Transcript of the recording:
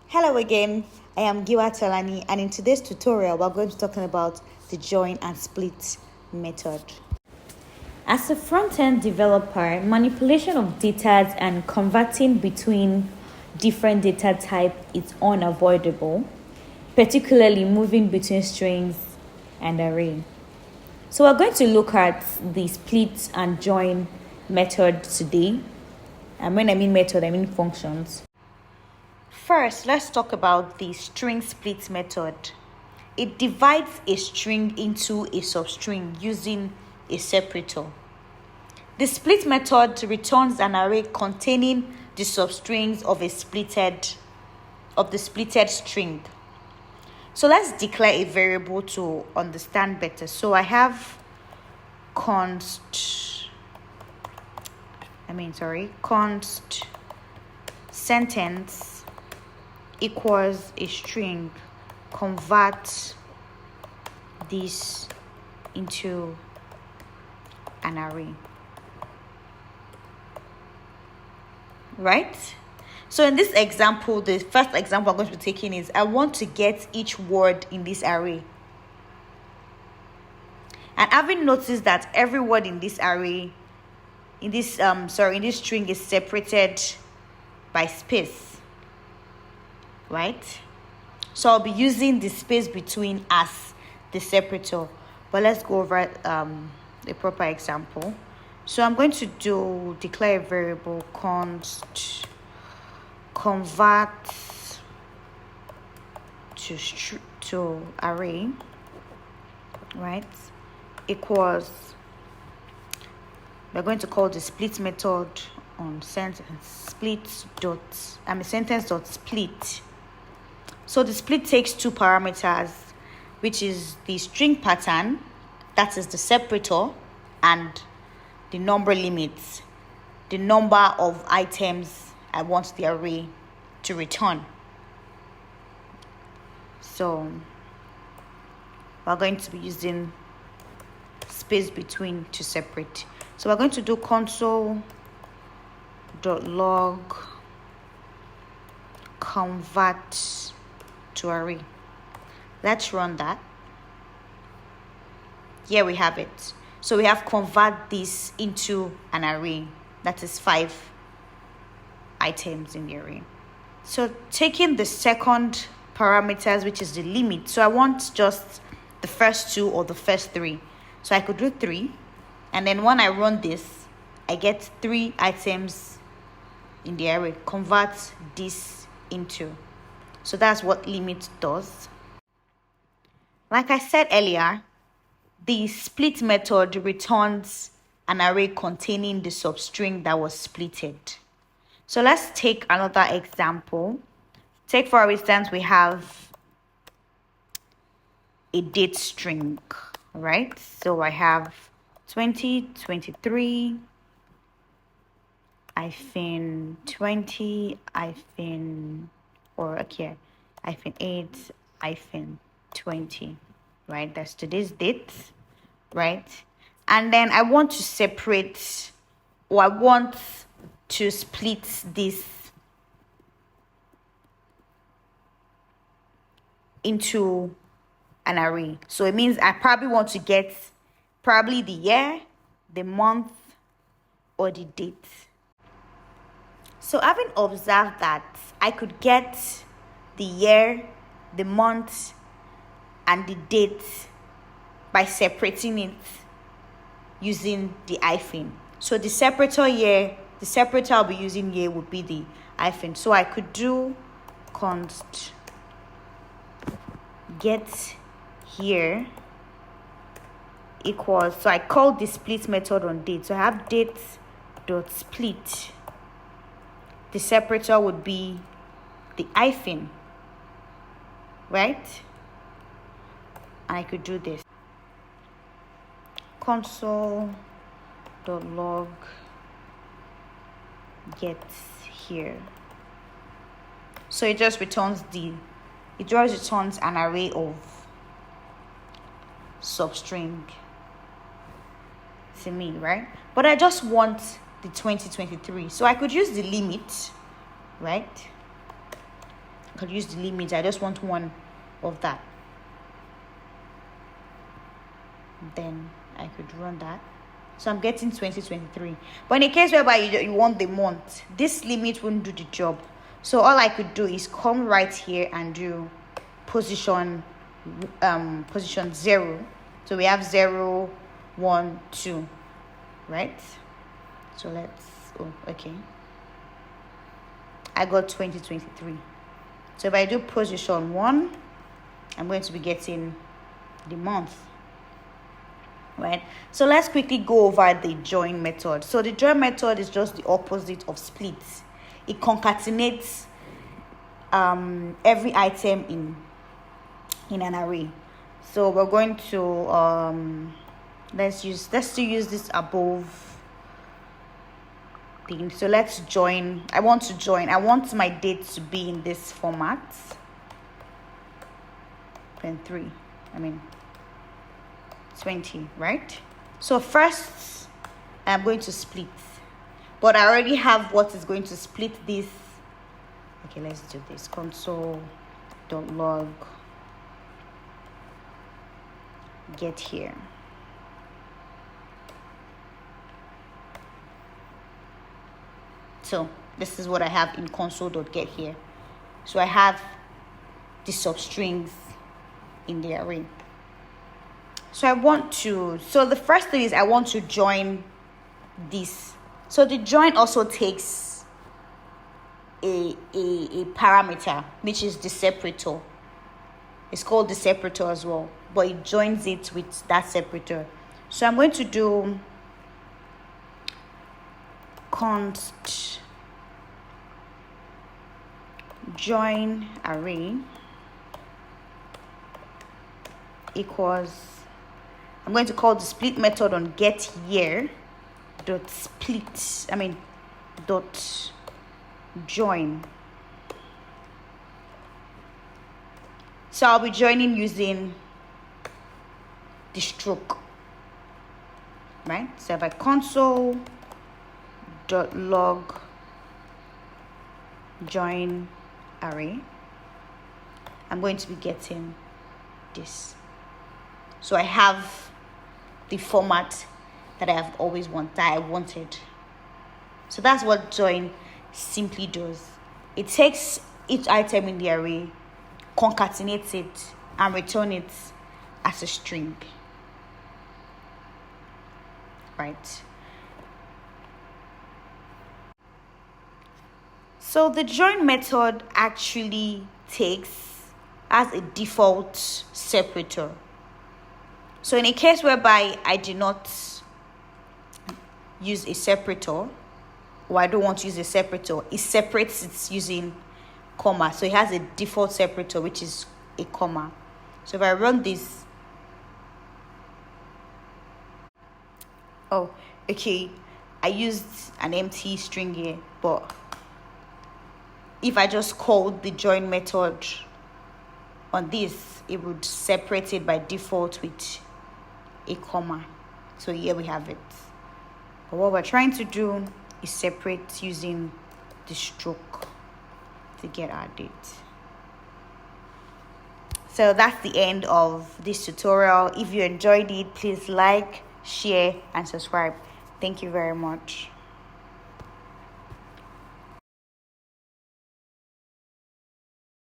Hello again, I am Giwa Talani, and in today's tutorial we're going to be talking about the join and split method. As a front-end developer, manipulation of data and converting between different data types is unavoidable, particularly moving between strings and array. So we're going to look at the split and join method today. And when I mean method, I mean functions. First, let's talk about the string split method. It divides a string into a substring using a separator. The split method returns an array containing the substrings of the splitted string. So let's declare a variable to understand better. So I have const sentence equals a string. Convert this into an array. Right? So in this example, the first example I'm going to be taking is I want to get each word in this array. And having noticed that every word in this array, in this string is separated by space. Right? So I'll be using the space between as the separator. But let's go over a proper example. So I'm going to declare a variable const convert to array, right? Equals, we're going to call the split method on sentence dot split. So the split takes two parameters, which is the string pattern, that is the separator, and the number limits, the number of items I want the array to return. So we're going to be using space between to separate. So we're going to do console.log convert to array. Let's run that. Here we have it. So we have convert this into an array. That is 5 items in the array. So taking the second parameters, which is the limit. So I want just the first 2 or the first 3. So I could do 3. And then when I run this, I get 3 items in the array. Convert this into. So that's what limit does. Like I said earlier, the split method returns an array containing the substring that was splitted. So let's take another example. Take, for instance, we have a date string, right? So I have 2023 -20 -8 -20, right? That's today's date, right? And then I want to separate, or I want to split this into an array. So it means I probably want to get the year, the month, or the date. So having observed that I could get the year, the month, and the date by separating it using the hyphen. So the separator I'll be using here would be the hyphen. So I could do const get here equals, so I call the split method on date. So I have date dot split. The separator would be the hyphen, right? And I could do this. Console.log get here. So it just returns an array of substring to me, right? But I just want the 2023. So I could use the limit, right? I could use the limit. I just want one of that. Then I could run that. So I'm getting 2023. But in a case whereby you want the month, this limit won't do the job. So all I could do is come right here and do position 0. So we have 0, 1, 2, right? So okay. I got 2023. So if I do position 1, I'm going to be getting the month, right? So let's quickly go over the join method. So the join method is just the opposite of split. It concatenates every item in an array. So we're going to let's use this above thing. So let's join. I want my date to be in this format. 23. 20, right? So first I'm going to split, but I already have what is going to split this. Okay, let's do this. Console.log get here. So this is what I have in console.get here. So I have the substrings in the array. So the first thing is I want to join this. So the join also takes a parameter, which is the separator. It's called the separator as well, but it joins it with that separator. So I'm going to do const join array equals, I'm going to call the split method on get here dot split, dot join. So I'll be joining using the stroke, right? So if I console.log join array, I'm going to be getting this. So I have the format that I have always wanted. So that's what join simply does. It takes each item in the array, concatenates it, and return it as a string, right? So the join method actually as a default separator. So in a case whereby I do not use a separator, or I don't want to use a separator, it separates it using comma. So it has a default separator, which is a comma. So if I run this, I used an empty string here, but if I just called the join method on this, it would separate it by default with a comma. So here we have it. But what we're trying to do is separate using the stroke to get our date. So that's the end of this tutorial. If you enjoyed it, please like, share, and subscribe. Thank you very much.